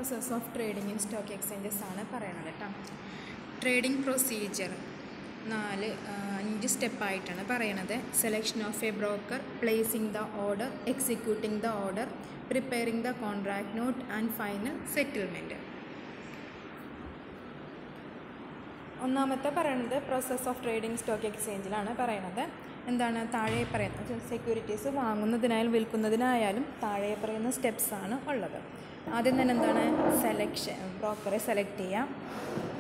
Process of trading in stock exchanges ആണ് പറയുന്നത് കേട്ടോ. ട്രേഡിംഗ് പ്രൊസീജിയർ 5 സ്റ്റെപ്പായിട്ടാണ് പറയണത്. Selection of a broker, placing the order, executing the order, preparing the contract note and final settlement. ഒന്നാമത്തെ പറയുന്നത് process of trading stock എക്സ്ചേഞ്ചിലാണ് പറയുന്നത്. എന്താണ് താഴെ പറയുന്നത്? സെക്യൂരിറ്റീസ് വാങ്ങുന്നതിനായാലും വിൽക്കുന്നതിനായാലും താഴെ പറയുന്ന സ്റ്റെപ്സാണ് ഉള്ളത്. ആദ്യം തന്നെ എന്താണ്? സെലക്ഷൻ, ബ്രോക്കറെ സെലക്ട് ചെയ്യാം.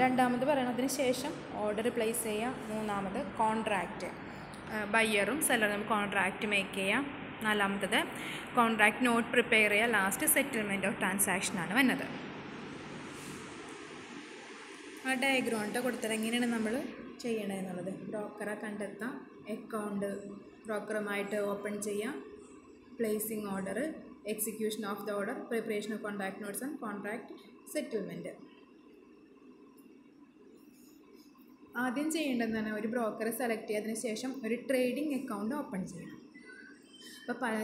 രണ്ടാമത് പറയുന്നതിന് ശേഷം ഓർഡർ പ്ലേസ് ചെയ്യാം. മൂന്നാമത് കോൺട്രാക്റ്റ്, ബയ്യറും സെല്ലറും കോൺട്രാക്റ്റ് മേക്ക് ചെയ്യാം. നാലാമത്തത് കോൺട്രാക്ട് നോട്ട് പ്രിപ്പയർ ചെയ്യുക. ലാസ്റ്റ് സെറ്റിൽമെൻറ്റ് ഓഫ് ട്രാൻസാക്ഷനാണ് വന്നത്. ആ ഡയഗ്രാമിട്ട് കൊടുത്തത് എങ്ങനെയാണ് നമ്മൾ ചെയ്യണമെന്നുള്ളത്. ബ്രോക്കറെ കണ്ടെത്താം, അക്കൗണ്ട് ബ്രോക്കറുമായിട്ട് ഓപ്പൺ ചെയ്യാം, placing order, execution of the order, preparation of contract notes and contract settlement. ആദ്യം ചെയ്യേണ്ടതെന്ന് ഒരു ബ്രോക്കറെ സെലക്ട് ചെയ്തതിന് ശേഷം ഒരു ട്രേഡിംഗ് അക്കൗണ്ട് ഓപ്പൺ ചെയ്യണം. അപ്പോൾ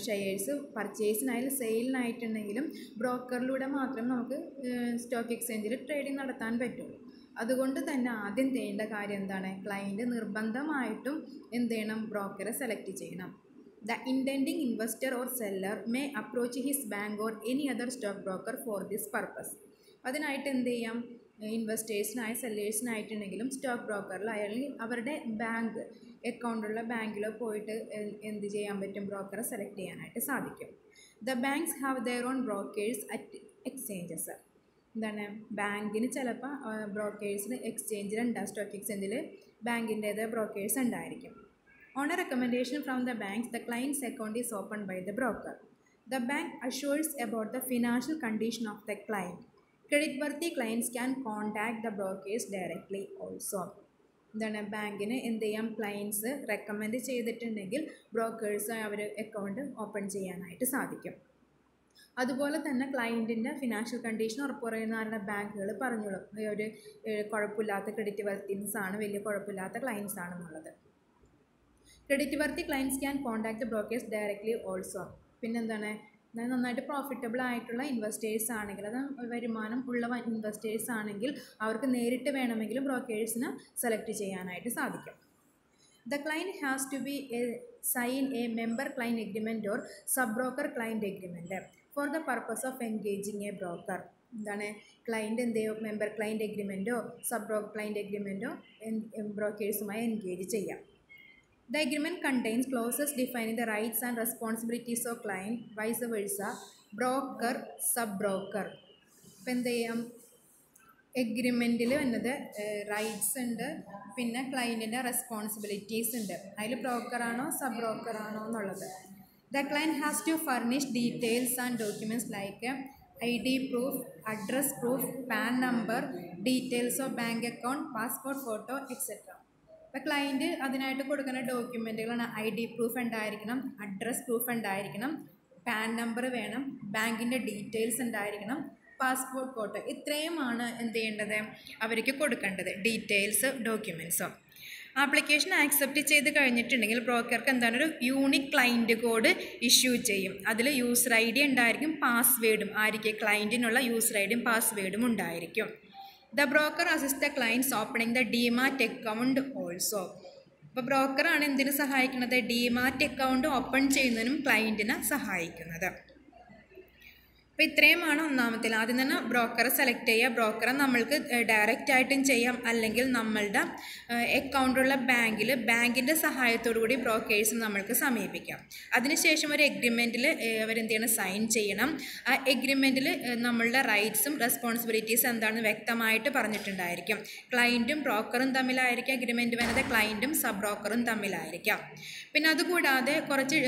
ഷെയർസ് പർച്ചേസിനായാലും സെയിലിനായിട്ടുണ്ടെങ്കിലും ബ്രോക്കറിലൂടെ മാത്രമേ നമുക്ക് സ്റ്റോക്ക് എക്സ്ചേഞ്ചിൽ ട്രേഡിംഗ് നടത്താൻ പറ്റുള്ളൂ. അതുകൊണ്ട് തന്നെ ആദ്യം ചെയ്യേണ്ട കാര്യം എന്താണ്? ക്ലയൻറ്റ് നിർബന്ധമായിട്ടും എന്ത് ചെയ്യണം? ബ്രോക്കറെ സെലക്ട് ചെയ്യണം. The intending investor or seller may approach his bank or any other stock broker for this purpose. അതിനായിട്ട് എന്ത് ചെയ്യാം? ഇൻവെസ്റ്റേഴ്സിനായി സെല്ലേഴ്സിനായിട്ടുണ്ടെങ്കിലും സ്റ്റോക്ക് ബ്രോക്കറിൽ അല്ലെങ്കിൽ അവരുടെ ബാങ്ക് അക്കൗണ്ടുള്ള ബാങ്കിലോ പോയിട്ട് എന്ത് ചെയ്യാൻ പറ്റും? ബ്രോക്കറെ സെലക്ട് ചെയ്യാനായിട്ട് സാധിക്കും. The banks have their own brokers at exchanges. എന്താണ്? ബാങ്കിന് ചിലപ്പോൾ ബ്രോക്കേഴ്സിന് എക്സ്ചേഞ്ചിലുണ്ടാകും. സ്റ്റോക്ക് എക്സ്ചേഞ്ചിൽ ബാങ്കിൻ്റേത് ബ്രോക്കേഴ്സ് ഉണ്ടായിരിക്കും. On a recommendation from the banks, the client's account is opened by the broker. The bank assures about the financial condition of the client. Credit-worthy clients can contact the brokers directly also. എന്താണ്? ബാങ്കിന് എന്ത് ചെയ്യാം? Clients recommend ചെയ്തിട്ടുണ്ടെങ്കിൽ brokers അവർ account open ചെയ്യാനായിട്ട് സാധിക്കും. അതുപോലെ തന്നെ ക്ലയൻറ്റിൻ്റെ financial condition ഉറപ്പ് പറയുന്ന ബാങ്കുകൾ പറഞ്ഞോളും ഒരു കുഴപ്പമില്ലാത്ത ക്രെഡിറ്റ് വർത്തിൻസ് ആണ്, വലിയ കുഴപ്പമില്ലാത്ത ക്ലയൻസ് ആണെന്നുള്ളത്. Credit worthy clients can contact the brokers directly also. പിന്നെന്താണ്? നന്നായിട്ട് പ്രോഫിറ്റബിൾ ആയിട്ടുള്ള ഇൻവെസ്റ്റേഴ്സ് ആണെങ്കിൽ, അത് വരുമാനം ഉള്ള ഇൻവെസ്റ്റേഴ്സ് ആണെങ്കിൽ അവർക്ക് നേരിട്ട് വേണമെങ്കിലും ബ്രോക്കേഴ്സിന് സെലക്ട് ചെയ്യാനായിട്ട് സാധിക്കും. The client has to be sign a member client agreement or sub broker client agreement for the purpose of engaging a broker. എന്താണ്? ക്ലയൻറ്റ് എന്ത് ചെയ്യും? മെമ്പർ ക്ലയൻറ്റ് എഗ്രിമെൻറ്റോ സബ് ബ്രോക്കർ ക്ലയൻറ്റ് എഗ്രിമെൻറ്റോ ബ്രോക്കേഴ്സുമായി എൻഗേജ് ചെയ്യാം. The agreement contains clauses defining the rights and responsibilities of client, vice versa, broker, sub-broker. ഇപ്പം എന്ത് ചെയ്യാം? എഗ്രിമെൻറ്റിൽ വന്നത് റൈറ്റ്സ് ഉണ്ട്, പിന്നെ ക്ലയൻറ്റിൻ്റെ റെസ്പോൺസിബിലിറ്റീസ് ഉണ്ട്. അതിൽ ബ്രോക്കറാണോ സബ് ബ്രോക്കറാണോ എന്നുള്ളത്. The client has to furnish details and documents like ID proof, address proof, PAN number, details of bank account, passport photo, etc. ഇപ്പോൾ ക്ലയൻറ്റ് അതിനായിട്ട് കൊടുക്കുന്ന ഡോക്യുമെൻറ്റുകളാണ് ID പ്രൂഫ് ഉണ്ടായിരിക്കണം, അഡ്രസ് പ്രൂഫ് ഉണ്ടായിരിക്കണം, പാൻ നമ്പർ വേണം, ബാങ്കിൻ്റെ ഡീറ്റെയിൽസ് ഉണ്ടായിരിക്കണം, passport photo. ഇത്രയുമാണ് എന്ത് ചെയ്യേണ്ടത്? അവർക്ക് കൊടുക്കേണ്ടത് ഡീറ്റെയിൽസ്, ഡോക്യുമെൻറ്റ്സോ. ആപ്ലിക്കേഷൻ ആക്സെപ്റ്റ് ചെയ്ത് കഴിഞ്ഞിട്ടുണ്ടെങ്കിൽ ബ്രോക്കർക്ക് എന്താണ്? ഒരു യൂണിക് ക്ലയൻറ്റ് കോഡ് ഇഷ്യൂ ചെയ്യും. അതിൽ യൂസർ ID ഉണ്ടായിരിക്കും, പാസ്വേഡും ആയിരിക്കും. ക്ലയൻറ്റിനുള്ള യൂസർ IDയും പാസ്വേഡും ഉണ്ടായിരിക്കും. The broker assists the clients opening the DMAT account also. അപ്പോൾ ബ്രോക്കറാണ് എന്തിനു സഹായിക്കുന്നത്? DMAT അക്കൗണ്ട് ഓപ്പൺ ചെയ്യുന്നതിനും ക്ലയൻറ്റിനെ സഹായിക്കുന്നത്. അപ്പോൾ ഇത്രയുമാണ് ഒന്നാമത്തിൽ. ആദ്യം തന്നെ ബ്രോക്കറെ സെലക്ട് ചെയ്യുക. ബ്രോക്കറെ നമ്മൾക്ക് ഡയറക്റ്റ് ആയിട്ടും ചെയ്യാം, അല്ലെങ്കിൽ നമ്മളുടെ അക്കൗണ്ടുള്ള ബാങ്കിൻ്റെ സഹായത്തോടു കൂടി ബ്രോക്കേഴ്സ് നമ്മൾക്ക് സമീപിക്കാം. അതിനുശേഷം ഒരു എഗ്രിമെൻറ്റിൽ അവരെന്ത് ചെയ്യണം? സൈൻ ചെയ്യണം. ആ എഗ്രിമെൻറ്റിൽ നമ്മളുടെ റൈറ്റ്സും റെസ്പോൺസിബിലിറ്റീസ് എന്താണെന്ന് വ്യക്തമായിട്ട് പറഞ്ഞിട്ടുണ്ടായിരിക്കും. ക്ലയൻറ്റും ബ്രോക്കറും തമ്മിലായിരിക്കാം എഗ്രിമെൻറ്റ് വരുന്നത്, ക്ലയൻറ്റും സബ് ബ്രോക്കറും തമ്മിലായിരിക്കാം. പിന്നെ അതുകൂടാതെ കുറച്ച്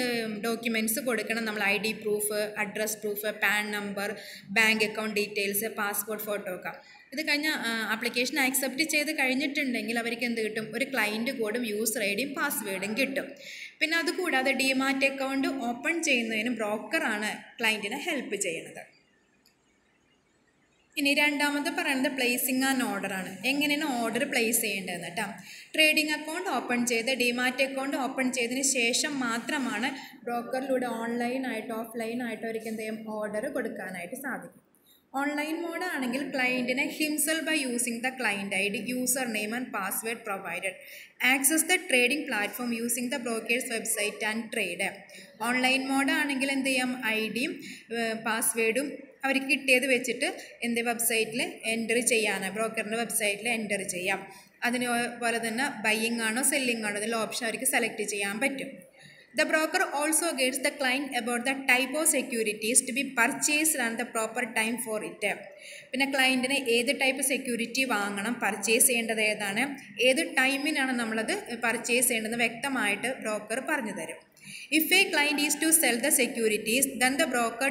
ഡോക്യുമെൻറ്റ്സ് കൊടുക്കണം. നമ്മൾ ID proof, address proof, pan number, bank account details, passport photo ഒക്കെ. ഇത് കഴിഞ്ഞ ആപ്ലിക്കേഷൻ ആക്സെപ്റ്റ് ചെയ്ത് കഴിഞ്ഞിട്ടുണ്ടെങ്കിൽ അവർക്ക് എന്ത് കിട്ടും? ഒരു ക്ലയൻറ്റ് കോഡും യൂസർ IDയും പാസ്വേഡും കിട്ടും. പിന്നെ അതുകൂടാതെ DMAT അക്കൗണ്ട് ഓപ്പൺ ചെയ്യുന്നതിന് ബ്രോക്കറാണ് ക്ലയൻറ്റിനെ ഹെൽപ്പ് ചെയ്യുന്നത്. ഇനി രണ്ടാമത് പറയുന്നത് പ്ലേസിംഗ് ആൻഡ് ഓർഡറാണ്. എങ്ങനെയാണ് ഓർഡർ പ്ലേസ് ചെയ്യേണ്ടതെന്ന് കേട്ടോ. ട്രേഡിംഗ് അക്കൗണ്ട് ഓപ്പൺ ചെയ്ത് DMAT അക്കൗണ്ട് ഓപ്പൺ ചെയ്തതിന് ശേഷം മാത്രമാണ് ബ്രോക്കറിലൂടെ ഓൺലൈനായിട്ടോ ഓഫ്ലൈനായിട്ടോ അവർക്ക് എന്ത് ചെയ്യും? ഓർഡർ കൊടുക്കാനായിട്ട് സാധിക്കും. ഓൺലൈൻ മോഡ് ആണെങ്കിൽ ക്ലയൻറ്റിനെ himself by using the client I D user name and password provided access the trading platform using the broker's website and trade. Online mode ആണെങ്കിൽ എന്ത് ചെയ്യാം, ഐ ഡിയും പാസ്വേഡും അവർക്ക് കിട്ടിയത് വെച്ചിട്ട് വെബ്സൈറ്റിൽ എൻ്റർ ചെയ്യാനാണ്, ബ്രോക്കറിൻ്റെ വെബ്സൈറ്റിൽ എൻ്റർ ചെയ്യാം. അതുപോലെ തന്നെ ബയ്യിങ് ആണോ സെല്ലിംഗ് ആണോ ഇതിൽ ഓപ്ഷൻ അവർക്ക് സെലക്ട് ചെയ്യാൻ പറ്റും. The broker also guides the client about the type of securities to be purchased and the proper time for it. പിന്നെ ക്ലയൻറ്റിന് ഏത് ടൈപ്പ് സെക്യൂരിറ്റി വാങ്ങണം, പർച്ചേസ് ചെയ്യേണ്ടത് ഏതാണ്, ഏത് ടൈമിനാണ് നമ്മളത് പർച്ചേസ് ചെയ്യേണ്ടത് വ്യക്തമായിട്ട് ബ്രോക്കർ പറഞ്ഞു തരും. If a client is to sell the securities, then the broker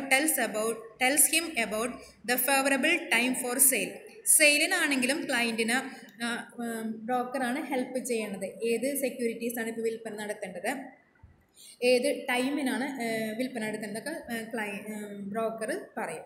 tells him about the favorable time for sale. സെയിലിനാണെങ്കിലും ക്ലയൻറ്റിന് ബ്രോക്കറാണ് ഹെൽപ്പ് ചെയ്യണത്. ഏത് സെക്യൂരിറ്റീസാണ് ഇപ്പോൾ വിൽപ്പന നടത്തേണ്ടത്, ഏത് ടൈമിനാണ് വിൽപ്പന നടത്തേണ്ടതൊക്കെ ബ്രോക്കർ പറയും.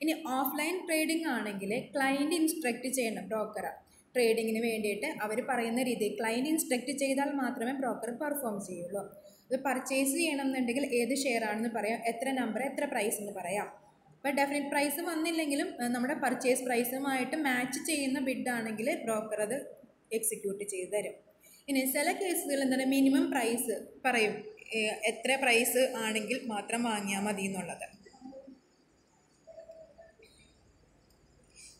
ഇനി ഓഫ്ലൈൻ ട്രേഡിംഗ് ആണെങ്കിൽ ക്ലയൻറ്റ് ഇൻസ്ട്രക്റ്റ് ചെയ്യണം ബ്രോക്കറെ. ട്രേഡിങ്ങിന് വേണ്ടിയിട്ട് അവർ പറയുന്ന രീതിയിൽ ക്ലയൻറ്റ് ഇൻസ്ട്രക്റ്റ് ചെയ്താൽ മാത്രമേ ബ്രോക്കർ പെർഫോം ചെയ്യുള്ളൂ. ഇത് പർച്ചേസ് ചെയ്യണമെന്നുണ്ടെങ്കിൽ ഏത് ഷെയർ ആണെന്ന് പറയാം, എത്ര നമ്പർ, എത്ര പ്രൈസ് എന്ന് പറയാം. അപ്പോൾ ഡെഫിനറ്റ് പ്രൈസ് വന്നില്ലെങ്കിലും നമ്മുടെ പർച്ചേസ് പ്രൈസുമായിട്ട് മാച്ച് ചെയ്യുന്ന ബിഡാണെങ്കിൽ ബ്രോക്കർ അത് എക്സിക്യൂട്ട് ചെയ്ത് തരും. ഇനി ചില കേസുകളിൽ എന്താണ് മിനിമം പ്രൈസ് പറയും, എത്ര പ്രൈസ് ആണെങ്കിൽ മാത്രം വാങ്ങിയാൽ മതി എന്നുള്ളത്.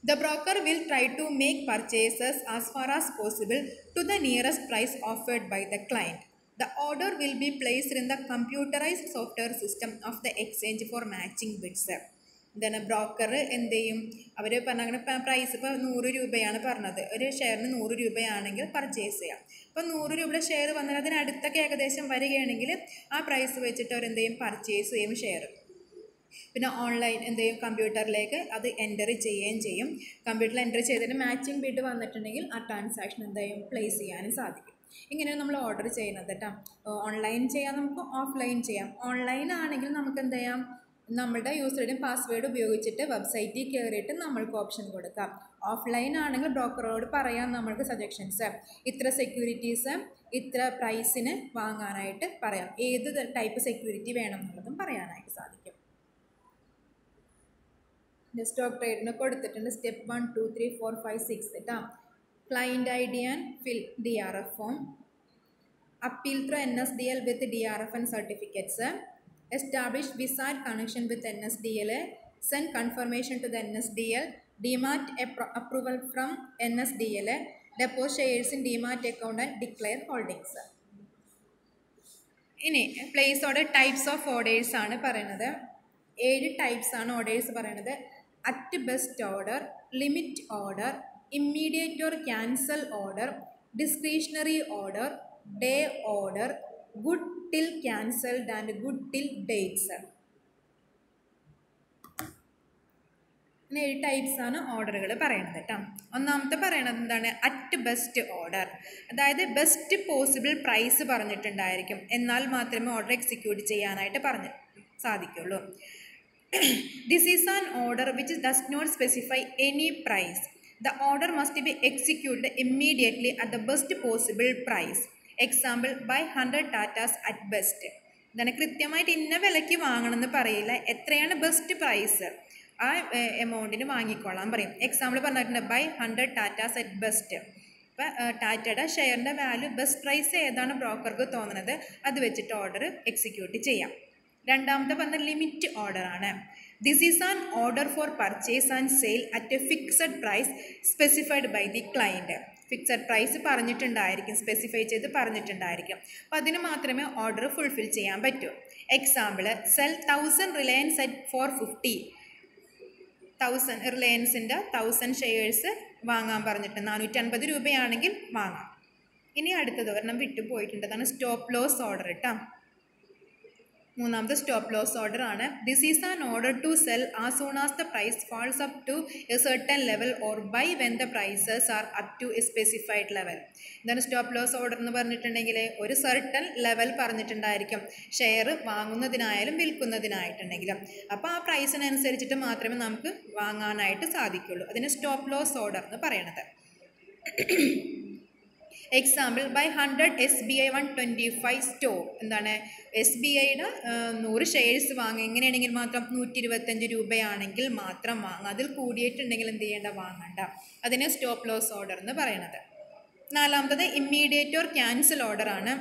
The broker will try to make purchases as far as possible to the nearest price offered by the client. The order will be placed in the computerized software system of the exchange for matching bids. എന്താണ് broker എന്ത് ചെയ്യും, അവർ പറഞ്ഞ price ഇപ്പോൾ 100 രൂപയാണ് പറഞ്ഞത്, ഒരു ഷെയറിന് 100 രൂപയാണെങ്കിൽ purchase ചെയ്യാം. അപ്പോൾ 100 രൂപയുടെ ഷെയർ വന്നാൽ അതിനടുത്തൊക്കെ ഏകദേശം വരികയാണെങ്കിൽ ആ പ്രൈസ് വെച്ചിട്ട് അവർ എന്ത് ചെയ്യും, പർച്ചേസ് ചെയ്യും ഷെയർ. പിന്നെ ഓൺലൈൻ എന്ത് ചെയ്യും, കമ്പ്യൂട്ടറിലേക്ക് അത് എൻ്റർ ചെയ്യുകയും ചെയ്യും. കമ്പ്യൂട്ടറിൽ എൻ്റർ ചെയ്തതിന് മാച്ചിങ് ബിഡ് വന്നിട്ടുണ്ടെങ്കിൽ ആ ട്രാൻസാക്ഷൻ എന്ത് ചെയ്യും, പ്ലേസ് ചെയ്യാനും സാധിക്കും. ഇങ്ങനെയാണ് നമ്മൾ ഓർഡർ ചെയ്യുന്നത് കേട്ടോ. ഓൺലൈൻ ചെയ്യാം, നമുക്ക് ഓഫ്ലൈൻ ചെയ്യാം. ഓൺലൈൻ ആണെങ്കിൽ നമുക്ക് എന്ത് ചെയ്യാം, നമ്മുടെ യൂസറുടെയും പാസ്വേഡ് ഉപയോഗിച്ചിട്ട് വെബ്സൈറ്റിൽ കയറിയിട്ട് നമ്മൾക്ക് ഓപ്ഷൻ കൊടുക്കാം. ഓഫ്ലൈൻ ആണെങ്കിൽ ബ്രോക്കറോട് പറയാം നമ്മൾക്ക് സജഷൻസ്, ഇത്ര സെക്യൂരിറ്റീസ് ഇത്ര പ്രൈസിന് വാങ്ങാനായിട്ട് പറയാം, ഏത് ടൈപ്പ് സെക്യൂരിറ്റി വേണം എന്നുള്ളതും പറയാനായിട്ട് സാധിക്കും. സ്റ്റോക്ക് ട്രേഡിന് കൊടുത്തിട്ടുണ്ട് സ്റ്റെപ്പ് 1, 2, 3, 4, 5, 6 കേട്ടോ. Client I D and fill DRF form, appeal through NSDL with DRF and certificates, establish Visa connection with NSDL, send confirmation to the NSDL, DMAT approval from NSDL, deposit shares in DMAT account and declare holdings. ഇനി place order types of orders ആണ് പറയുന്നത്. 7 types ആണ് orders പറയുന്നത്. At best order, limit order, immediate or cancel order, discretionary order, day order, good till cancelled and good till dates. ഇങ്ങനെ 7 types ആണ് ഓർഡറുകൾ പറയുന്നത് കേട്ടോ. ഒന്നാമത്തെ പറയണത് എന്താണ്, അറ്റ് ബെസ്റ്റ് ഓർഡർ. അതായത് ബെസ്റ്റ് പോസിബിൾ പ്രൈസ് പറഞ്ഞിട്ടുണ്ടായിരിക്കും, എന്നാൽ മാത്രമേ ഓർഡർ എക്സിക്യൂട്ട് ചെയ്യാനായിട്ട് സാധിക്കുള്ളൂ. This is an order which does not specify any price. The order must be executed immediately at the best possible price. Example, buy 100 Tatas at best. ഇതാണ് കൃത്യമായിട്ട് ഇന്ന വിലയ്ക്ക് വാങ്ങണമെന്ന് പറയില്ല, എത്രയാണ് ബെസ്റ്റ് പ്രൈസ് ആ എമൗണ്ടിന് വാങ്ങിക്കോളാൻ പറയും. എക്സാമ്പിൾ പറഞ്ഞിട്ടുണ്ട് ബൈ 100 Tatas at best. ഇപ്പോൾ ടാറ്റയുടെ ഷെയറിൻ്റെ വാല്യൂ ബെസ്റ്റ് പ്രൈസ് ഏതാണ് ബ്രോക്കർക്ക് തോന്നുന്നത് അത് വെച്ചിട്ട് ഓർഡർ എക്സിക്യൂട്ട് ചെയ്യാം. രണ്ടാമത്തെ പറഞ്ഞ ലിമിറ്റ് ഓർഡർ ആണ്. This is an order for purchase and sale at a fixed price specified by the client. Fixed price പറഞ്ഞിട്ടുണ്ടായിരിക്കും, സ്പെസിഫൈ ചെയ്ത് പറഞ്ഞിട്ടുണ്ടായിരിക്കും. അപ്പോൾ അതിന് മാത്രമേ ഓർഡർ ഫുൾഫിൽ ചെയ്യാൻ പറ്റൂ. Example, sell 1000 Reliance at 450. 1000 റിലയൻസിൻ്റെ 1000 ഷെയർസ് വാങ്ങാൻ പറഞ്ഞിട്ട് 450 രൂപയാണെങ്കിൽ വാങ്ങാം. ഇനി അടുത്തത് ഒരെണ്ണം വിട്ടുപോയിട്ടുണ്ട്, അതാണ് സ്റ്റോപ്പ് ലോസ് ഓർഡർ കേട്ടോ. മൂന്നാമത്തെ സ്റ്റോപ്പ് ലോസ് ഓർഡർ ആണ്. This is an order to sell as soon as the price falls up to a certain level or buy when the prices are up to a specified level. എന്താണ് stop loss order എന്ന് പറഞ്ഞിട്ടുണ്ടെങ്കിൽ ഒരു certain level പറഞ്ഞിട്ടുണ്ടായിരിക്കും, share വാങ്ങുന്നതിനായാലും വിൽക്കുന്നതിനായിട്ടുണ്ടെങ്കിലും. അപ്പോൾ ആ പ്രൈസിനനുസരിച്ചിട്ട് മാത്രമേ നമുക്ക് വാങ്ങാനായിട്ട് സാധിക്കുള്ളൂ. അതിന് സ്റ്റോപ്പ് ലോസ് ഓർഡർ എന്ന് പറയണത്. Example buy 100 SBI 125 stock. എന്താണ് SBIയുടെ 100 ഷെയർസ് വാങ്ങുക. എങ്ങനെയാണെങ്കിൽ മാത്രം 125 രൂപയാണെങ്കിൽ മാത്രം വാങ്ങുക. അതിൽ കൂടിയിട്ടുണ്ടെങ്കിൽ എന്ത് ചെയ്യേണ്ട, വാങ്ങണ്ട. അതിനെ സ്റ്റോപ്പ് ലോസ് ഓർഡർ എന്ന് പറയുന്നത്. നാലാമത്തത് ഇമ്മീഡിയറ്റ് ഓർ ക്യാൻസൽ ഓർഡർ ആണ്.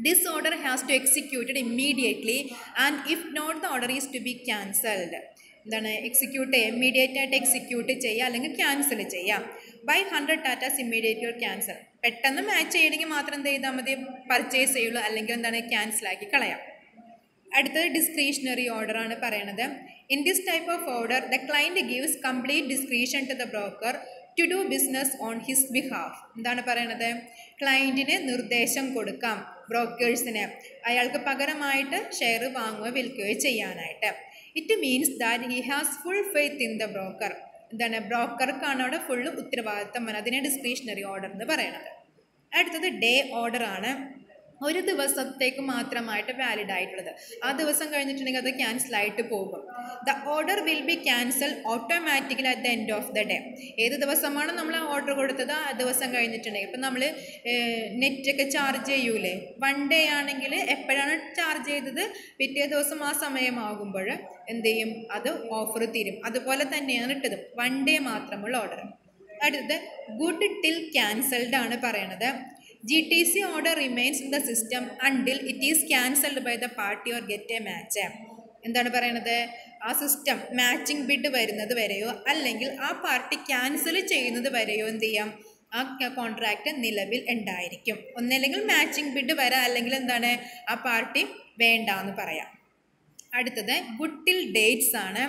This order has to executed immediately and if not the order is to be cancelled. എന്താണ് എക്സിക്യൂട്ട് ചെയ്യുക, ഇമ്മീഡിയറ്റ് ആയിട്ട് എക്സിക്യൂട്ട് ചെയ്യുക അല്ലെങ്കിൽ ക്യാൻസൽ ചെയ്യാം. Buy 100 Tatas immediate or cancel. പെട്ടെന്ന് മാച്ച് ചെയ്യണമെങ്കിൽ മാത്രം എന്ത് ചെയ്താൽ മതി, പർച്ചേസ് ചെയ്യുള്ളൂ, അല്ലെങ്കിൽ എന്താണ് ക്യാൻസലാക്കി കളയാം. അടുത്തത് ഡിസ്ക്രിഷണറി ഓർഡർ ആണ് പറയണത്. In this type of order the client gives complete discretion to the broker to do business on his behalf. എന്താണ് പറയണത്, ക്ലയൻറ്റിന് നിർദ്ദേശം കൊടുക്കാം ബ്രോക്കേഴ്സിന് അയാൾക്ക് പകരമായിട്ട് ഷെയർ വാങ്ങുകയോ വിൽക്കുകയോ ചെയ്യാനായിട്ട്. It means that he has full faith in the broker. എന്താണ് ബ്രോക്കർക്കാണ് അവിടെ ഫുള്ള് ഉത്തരവാദിത്തം. അതിനെ ഡിസ്ക്രിഷണറി ഓർഡർ എന്ന് പറയുന്നത്. അടുത്തത് ഡേ ഓർഡർ ആണ്. ഒരു ദിവസത്തേക്ക് മാത്രമായിട്ട് വാലിഡ് ആയിട്ടുള്ളത്. ആ ദിവസം കഴിഞ്ഞിട്ടുണ്ടെങ്കിൽ അത് ക്യാൻസലായിട്ട് പോകും. The order will B cancel automatically at the end of the day. ഏത് ദിവസമാണ് നമ്മൾ ആ ഓർഡർ കൊടുത്തത് ആ ദിവസം കഴിഞ്ഞിട്ടുണ്ടെങ്കിൽ, ഇപ്പം നമ്മൾ നെറ്റൊക്കെ ചാർജ് ചെയ്യൂലേ, 1 ഡേ ആണെങ്കിൽ എപ്പോഴാണ് ചാർജ് ചെയ്തത്, പിറ്റേ ദിവസം ആ സമയമാകുമ്പോൾ എന്ത് ചെയ്യും, അത് ഓഫർ തീരും. അതുപോലെ തന്നെയാണ് ഇട്ടത്, 1 ഡേ മാത്രമുള്ള ഓർഡർ. അടുത്തത് ഗുഡ് ടിൽ ക്യാൻസൽഡ് ആണ് പറയണത്. GTC order remains in the system until it is cancelled by the party or get a match. എന്താണ് പറയണത്, ആ സിസ്റ്റം മാച്ചിങ് ബിഡ് വരുന്നത് വരെയോ അല്ലെങ്കിൽ ആ പാർട്ടി ക്യാൻസൽ ചെയ്യുന്നത് വരെയോ എന്ത് ചെയ്യാം, ആ കോൺട്രാക്റ്റ് നിലവിൽ ഉണ്ടായിരിക്കും. ഒന്നല്ലെങ്കിൽ മാച്ചിങ് ബിഡ് വരാം, അല്ലെങ്കിൽ എന്താണ് ആ പാർട്ടി വേണ്ട എന്ന് പറയാം. അടുത്തത് ഗുഡ് ടിൽ ഡേറ്റ്സ് ആണ്.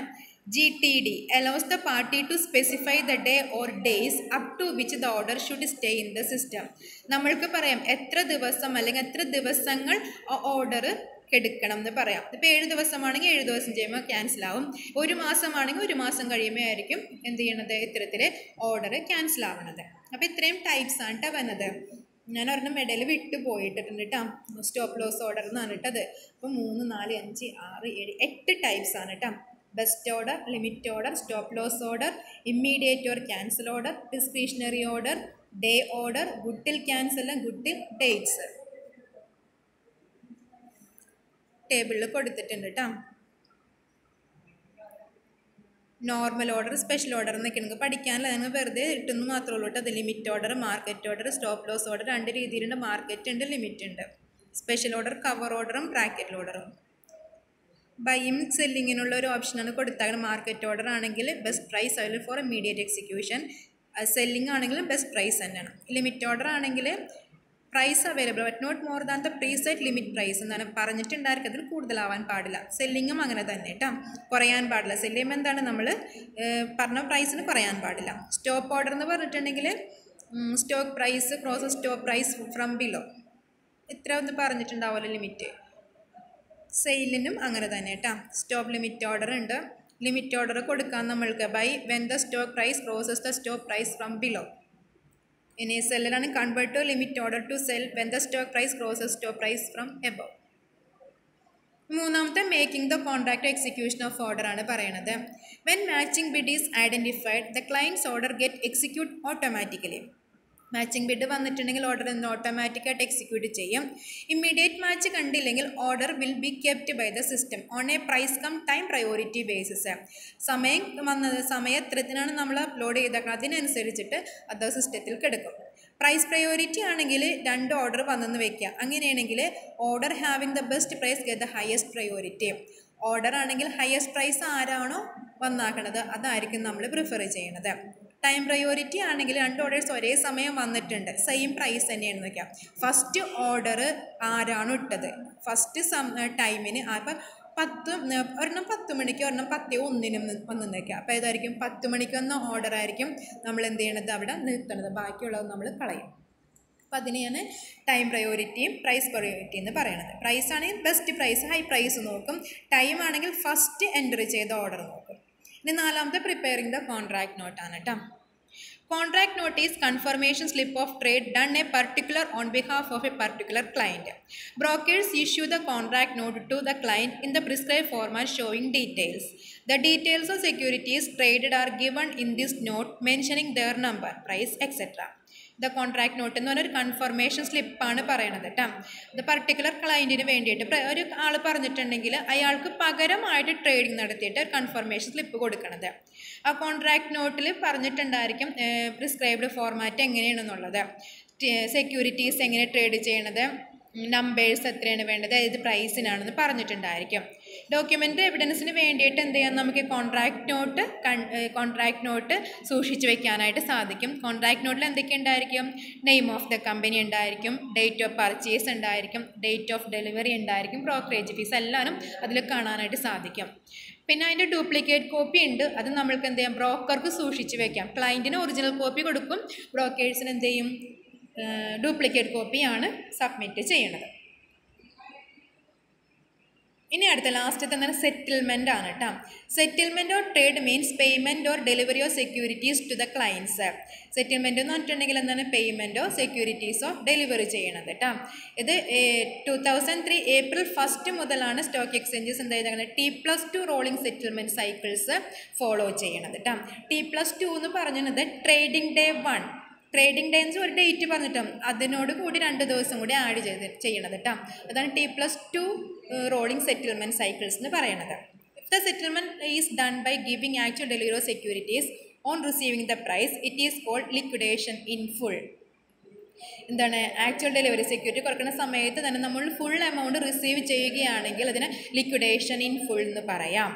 GTD allows the party to specify the day or days up to which the order should stay in the system. നമ്മൾക്ക് പറയാം എത്ര ദിവസം അല്ലെങ്കിൽ എത്ര ദിവസങ്ങൾ ഓർഡർ എടുക്കണം എന്ന് പറയാം. ഇപ്പോൾ 7 ദിവസമാണെങ്കിൽ 7 ദിവസം ചെയ്യുമ്പോൾ ക്യാൻസലാവും. 1 മാസമാണെങ്കിൽ 1 മാസം കഴിയുമ്പോൾ ആയിരിക്കും എന്ത് ചെയ്യണത്, ഇത്തരത്തിൽ ഓർഡർ ക്യാൻസൽ ആവണത്. അപ്പോൾ ഇത്രയും ടൈപ്സ് ആണ് കേട്ടോ വന്നത്. ഞാൻ ഒരെണ്ണം മെഡൽ വിട്ട് പോയിട്ടിട്ടുണ്ട് കേട്ടോ, സ്റ്റോപ്പ് ലോസ് ഓർഡർ എന്ന് പറഞ്ഞിട്ടത്. അപ്പോൾ 3, 4, 5, 6, 7, 8 ടൈപ്സ് ആണ് കേട്ടോ. Best order, limit order, stop loss order, immediate or cancel order, discretionary order, day order, good till cancel, good till dates ടേബിളിൽ കൊടുത്തിട്ടുണ്ട് കേട്ടോ. നോർമൽ ഓർഡർ, സ്പെഷ്യൽ ഓർഡർ എന്നൊക്കെ നിങ്ങൾക്ക് പഠിക്കാനല്ല, ഞങ്ങൾ വെറുതെ ഇട്ടെന്ന് മാത്രമേ ഉള്ളൂ കേട്ടോ. അത് limit order, market order, stop loss order 2 രീതിയിലുണ്ട്. മാർക്കറ്റ് ഉണ്ട്, ലിമിറ്റ് ഉണ്ട്. സ്പെഷ്യൽ ഓർഡർ കവർ ഓർഡറും ബ്രാക്കറ്റ് ഓർഡറും. ബൈയും സെല്ലിങ്ങിനുള്ള ഒരു ഓപ്ഷനാണ് കൊടുത്താൽ. മാർക്കറ്റ് ഓർഡർ ആണെങ്കിൽ best price available for immediate execution, selling ആണെങ്കിലും ബെസ്റ്റ് പ്രൈസ് തന്നെയാണ്. ലിമിറ്റ് ഓർഡർ ആണെങ്കിൽ price available but not more than the preset limit price എന്നാണ് പറഞ്ഞിട്ടുണ്ടായിരിക്കും, അതിൽ കൂടുതലാവാൻ പാടില്ല. സെല്ലിങ്ങും അങ്ങനെ തന്നെ കേട്ടോ, കുറയാൻ പാടില്ല. സെല്ലിങ് എന്താണ്, നമ്മൾ പറഞ്ഞ പ്രൈസിന് കുറയാൻ പാടില്ല. സ്റ്റോപ്പ് ഓർഡർ എന്ന് പറഞ്ഞിട്ടുണ്ടെങ്കിൽ stock price cross stop price from below, ഇത്ര ഒന്ന് പറഞ്ഞിട്ടുണ്ടാവുമല്ലോ ലിമിറ്റ്. സെയിലിനും അങ്ങനെ തന്നെ കേട്ടോ. സ്റ്റോപ്പ് ലിമിറ്റ് ഓർഡർ ഉണ്ട്. ലിമിറ്റ് ഓർഡർ കൊടുക്കാൻ നമ്മൾക്ക് buy when the stock price crosses the stop price from below. ഇനി സെല്ലറാണ് convert to limit order to sell when the stock price crosses stop price from above. മൂന്നാമത്തെ making the contract execution of order ആണ് പറയണത്. When matching bid is identified the clients order get execute automatically. Matching bid വന്നിട്ടുണ്ടെങ്കിൽ order ഓട്ടോമാറ്റിക്കായിട്ട് execute ചെയ്യും. Immediate match കണ്ടില്ലെങ്കിൽ order will be kept by the system on a price cum time priority basis. സമയം എത്രത്തിനാണ് നമ്മൾ upload ചെയ്തേക്കുന്നത് അതിനനുസരിച്ചിട്ട് അത് സിസ്റ്റത്തിൽ കിടക്കും. പ്രൈസ് പ്രയോറിറ്റി ആണെങ്കിൽ 2 ഓർഡർ വന്നെന്ന് വയ്ക്കുക. അങ്ങനെയാണെങ്കിൽ order having the best price get the highest priority. Order ആണെങ്കിൽ ഹയസ്റ്റ് പ്രൈസ് ആരാണോ വന്നാക്കണത് അതായിരിക്കും നമ്മൾ പ്രിഫർ ചെയ്യണത്. ടൈം പ്രയോറിറ്റി ആണെങ്കിൽ 2 ഓർഡേഴ്സ് ഒരേ സമയം വന്നിട്ടുണ്ട്, സെയിം പ്രൈസ് തന്നെയാണെന്ന് വയ്ക്കാം. ഫസ്റ്റ് ഓർഡർ ആരാണോ ഇട്ടത് ഫസ്റ്റ് ടൈമിന്, അപ്പം 10 മണിക്ക് 10:01 വന്നു വയ്ക്കാം. അപ്പോൾ ഏതായിരിക്കും 10 മണിക്ക് വന്ന ഓർഡർ ആയിരിക്കും നമ്മൾ എന്ത് ചെയ്യണത് അവിടെ നിർത്തണത്, ബാക്കിയുള്ളത് നമ്മൾ കളയും. അപ്പോൾ അതിനെയാണ് ടൈം പ്രയോറിറ്റിയും പ്രൈസ് പ്രയോറിറ്റി എന്ന് പറയുന്നത്. പ്രൈസ് ആണെങ്കിൽ ബെസ്റ്റ് പ്രൈസ് ഹൈ പ്രൈസ് നോക്കും, ടൈം ആണെങ്കിൽ ഫസ്റ്റ് എൻ്റർ ചെയ്ത ഓർഡർ നോക്കും. ഇനി നാലാമത്തെ പ്രിപ്പയറിംഗ് ദ കോൺട്രാക്ട് നോട്ടാണ് കേട്ടോ. Contract note is confirmation slip of trade done a particular on behalf of a particular client. Brokers issue the contract note to the client in the prescribed format showing details. The details of securities traded are given in this note mentioning their number, price, etc. The contract note എന്ന് പറഞ്ഞൊരു confirmation സ്ലിപ്പാണ് പറയണത് കേട്ടോ. ഇത് particular ക്ലയൻറ്റിന് വേണ്ടിയിട്ട് ഒരു ആൾ പറഞ്ഞിട്ടുണ്ടെങ്കിൽ അയാൾക്ക് പകരമായിട്ട് ട്രേഡിംഗ് നടത്തിയിട്ട് കൺഫർമേഷൻ സ്ലിപ്പ് കൊടുക്കണത്. ആ കോൺട്രാക്ട് നോട്ടിൽ പറഞ്ഞിട്ടുണ്ടായിരിക്കും പ്രിസ്ക്രൈബ്ഡ് ഫോർമാറ്റ് എങ്ങനെയാണെന്നുള്ളത്, സെക്യൂരിറ്റീസ് എങ്ങനെ ട്രേഡ് ചെയ്യണത്, നമ്പേഴ്സ് എത്രയാണ് വേണ്ടത്, ഏത് പ്രൈസിനാണെന്ന് പറഞ്ഞിട്ടുണ്ടായിരിക്കും. ഡോക്യുമെൻ്റ് എവിഡൻസിന് വേണ്ടിയിട്ട് എന്ത് ചെയ്യാം, നമുക്ക് കോൺട്രാക്ട് നോട്ട് സൂക്ഷിച്ച് വെക്കാനായിട്ട് സാധിക്കും. കോൺട്രാക്ട് നോട്ടിൽ എന്തൊക്കെ ഉണ്ടായിരിക്കും, നെയിം ഓഫ് ദ കമ്പനി ഉണ്ടായിരിക്കും, ഡേറ്റ് ഓഫ് പർച്ചേസ് ഉണ്ടായിരിക്കും, ഡേറ്റ് ഓഫ് ഡെലിവറി ഉണ്ടായിരിക്കും, ബ്രോക്കറേജ് ഫീസ് എല്ലാവരും അതിൽ കാണാനായിട്ട് സാധിക്കും. പിന്നെ അതിൻ്റെ ഡ്യൂപ്ലിക്കേറ്റ് കോപ്പി ഉണ്ട്, അത് നമ്മൾക്ക് എന്ത് ചെയ്യാം, ബ്രോക്കർക്ക് സൂക്ഷിച്ച് വെക്കാം. ക്ലയൻറ്റിന് ഒറിജിനൽ കോപ്പി കൊടുക്കും, ബ്രോക്കേഴ്സിന് എന്ത് ചെയ്യും, ഡ്യൂപ്ലിക്കേറ്റ് കോപ്പിയാണ് സബ്മിറ്റ് ചെയ്യണത്. ഇനി അടുത്ത ലാസ്റ്റത്തെ എന്താണ്, സെറ്റിൽമെൻ്റ് ആണ് കേട്ടോ. Settlement or trade means payment or delivery of securities to the clients. സെറ്റിൽമെൻറ്റ് എന്ന് പറഞ്ഞിട്ടുണ്ടെങ്കിൽ എന്താണ്, പേയ്മെൻറ്റോ സെക്യൂരിറ്റീസോ ഡെലിവറി ചെയ്യണത് കേട്ടോ. ഇത് 2003 April 1 മുതലാണ് സ്റ്റോക്ക് എക്സ്ചേഞ്ചസ് എന്താ ചെയ്തേക്കുന്നത്, T+2 rolling settlement cycles follow ചെയ്യണത് കേട്ടോ. T+2 എന്ന് പറഞ്ഞത് ട്രേഡിംഗ് ഡേ 1, ട്രേഡിംഗ് ഡേ ഒരു ഡേറ്റ് പറഞ്ഞിട്ടും അതിനോട് കൂടി 2 ദിവസം കൂടി ആഡ് ചെയ്യണത് കേട്ടോ. അതാണ് T+2 റോളിംഗ് സെറ്റിൽമെൻറ്റ് സൈക്കിൾസ് എന്ന് പറയുന്നത്. If the settlement is done by giving actual delivery of securities on receiving the price, it is called liquidation in full. എന്താണ്, ആക്ച്വൽ ഡെലിവറി സെക്യൂരിറ്റി കൊടുക്കുന്ന സമയത്ത് തന്നെ നമ്മൾ ഫുൾ എമൗണ്ട് റിസീവ് ചെയ്യുകയാണെങ്കിൽ അതിന് liquidation in full എന്ന് പറയാം.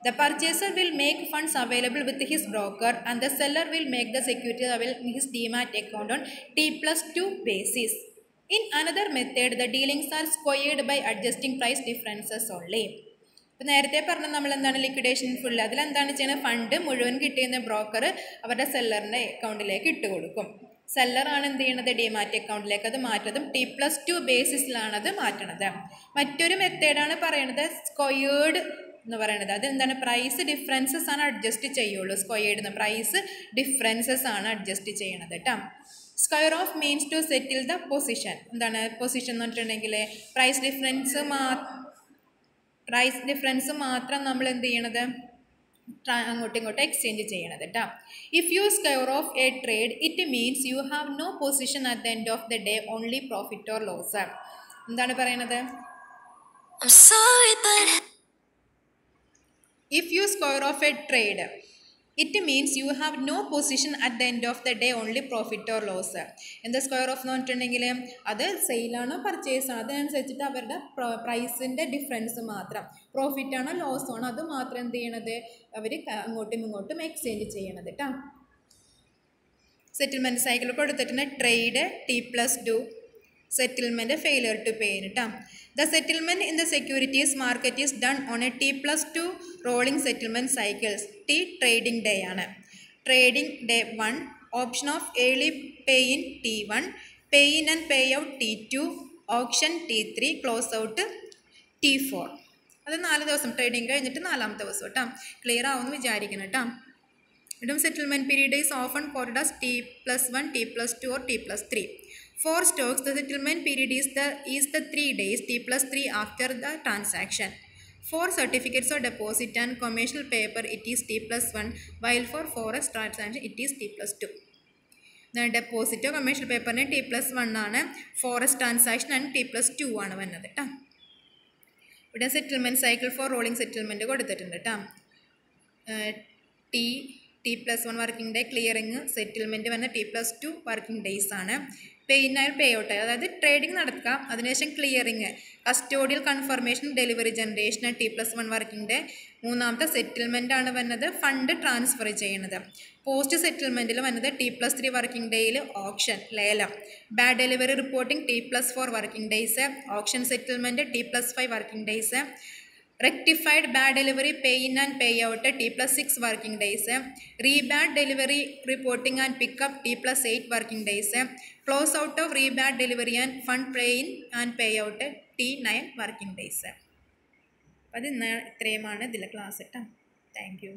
The purchaser will make funds available with his broker and the seller will make the security available in his demat account on T+2 basis. In another method, the dealings are squared by adjusting price differences only. ഇപ്പോൾ നേരത്തെ പറഞ്ഞ നമ്മൾ എന്താണ്, liquidation full, അതിലെന്താണ് ചെയ്യുന്നത്, fund മുഴുവൻ കിട്ടിയെന്ന broker അവരുടെ സെല്ലറിൻ്റെ അക്കൗണ്ടിലേക്ക് ഇട്ട് കൊടുക്കും. സെല്ലറാണ് എന്ത് ചെയ്യണത്, ഡിമാറ്റ് അക്കൗണ്ടിലേക്ക് അത് മാറ്റുന്നതും T+2 ബേസിസിലാണ് അത് മാറ്റണത്. മറ്റൊരു മെത്തേഡാണ് പറയണത് സ്ക്വയേർഡ് എന്ന് പറയുന്നത്. അതെന്താണ്, പ്രൈസ് ഡിഫറൻസസ് ആണ് അഡ്ജസ്റ്റ് ചെയ്യുള്ളൂ. സ്ക്വയേർഡ് എന്ന പ്രൈസ് ഡിഫറൻസസ് ആണ് അഡ്ജസ്റ്റ് ചെയ്യണത് കേട്ടോ. Square off means to settle the position. എന്താണ് പൊസിഷൻ എന്ന് പറഞ്ഞിട്ടുണ്ടെങ്കിൽ പ്രൈസ് ഡിഫറൻസ് മാത്രം നമ്മൾ എന്ത് ചെയ്യണത്, അങ്ങോട്ടും ഇങ്ങോട്ടും എക്സ്ചേഞ്ച് ചെയ്യണത് കേട്ടോ. If you square off a trade it means you have no position at the end of the day, only profit or loss. എന്താണ് പറയണത്, if you square off a trade it means you have no position at the end of the day, only profit or loss. എന്താ square of എന്ന് പറഞ്ഞിട്ടുണ്ടെങ്കിൽ അത് സെയിലാണോ purchase ആണോ അതിനനുസരിച്ചിട്ട് അവരുടെ പ്രൈസിൻ്റെ difference മാത്രം, പ്രോഫിറ്റ് ആണോ ലോസ് ആണോ അത് മാത്രം എന്ത് ചെയ്യണത്, അവർ അങ്ങോട്ടും ഇങ്ങോട്ടും എക്സ്ചേഞ്ച് ചെയ്യണത് കേട്ടോ. സെറ്റിൽമെൻറ്റ് സൈക്കിൾ കൊടുത്തിട്ടുണ്ട് trade T+2, settlement failure to pay കേട്ടോ. The settlement in the securities market is done on a T+2 rolling settlement cycles. T trading day ആണ്. Trading day 1, option of early pay in T1, pay in and pay out T2, auction T3, close out T4. അത് 4 ദിവസം trading കഴിഞ്ഞിട്ട് 4ാമത്തെ ദിവസം കേട്ടോ. Clear ആവുമെന്ന് വിചാരിക്കണം കേട്ടോ. ഇടും settlement period is often called as T+1, T+2 or T+3. For stocks, the settlement period is the 3 days, T+3 after the transaction. For certificates of deposit and commercial paper, it is T+1, while for forex transaction, it is T+2. ഡെപ്പോസിറ്റോ commercial പേപ്പറിന് T+1 ആണ്, forest transaction ആണ് T+2 ആണ് വന്നത് കേട്ടോ. ഇവിടെ settlement cycle four rolling settlement കൊടുത്തിട്ടുണ്ട് കേട്ടോ. T+1 working day, clearing settlement വന്ന T+2 വർക്കിംഗ് ഡേയ്സ് ആണ്. പേ ഇൻ ആയാലും പേ ഔട്ട് ആയി, അതായത് ട്രേഡിംഗ് നടക്കുക, അതിനുശേഷം clearing, custodial confirmation, delivery generation T+1 working day. 3ാമത്തെ സെറ്റിൽമെൻ്റ് ആണ് വന്നത്, ഫണ്ട് ട്രാൻസ്ഫർ ചെയ്യണത്. പോസ്റ്റ് സെറ്റിൽമെൻറ്റിൽ വന്നത് T+3 വർക്കിംഗ് ഡേയിൽ ഓപ്ഷൻ ലേലം. Bad delivery reporting T+4 working days. Option settlement T+5 working days. Rectified bad delivery pay in and pay out T+6 working days. Rebad delivery reporting and pickup T+8 working days. Close out of rebad delivery and fund pay in and pay out T9 working days. അത് ഇത്രയുമാണ് ഇതിലെ class കേട്ടോ. Thank you.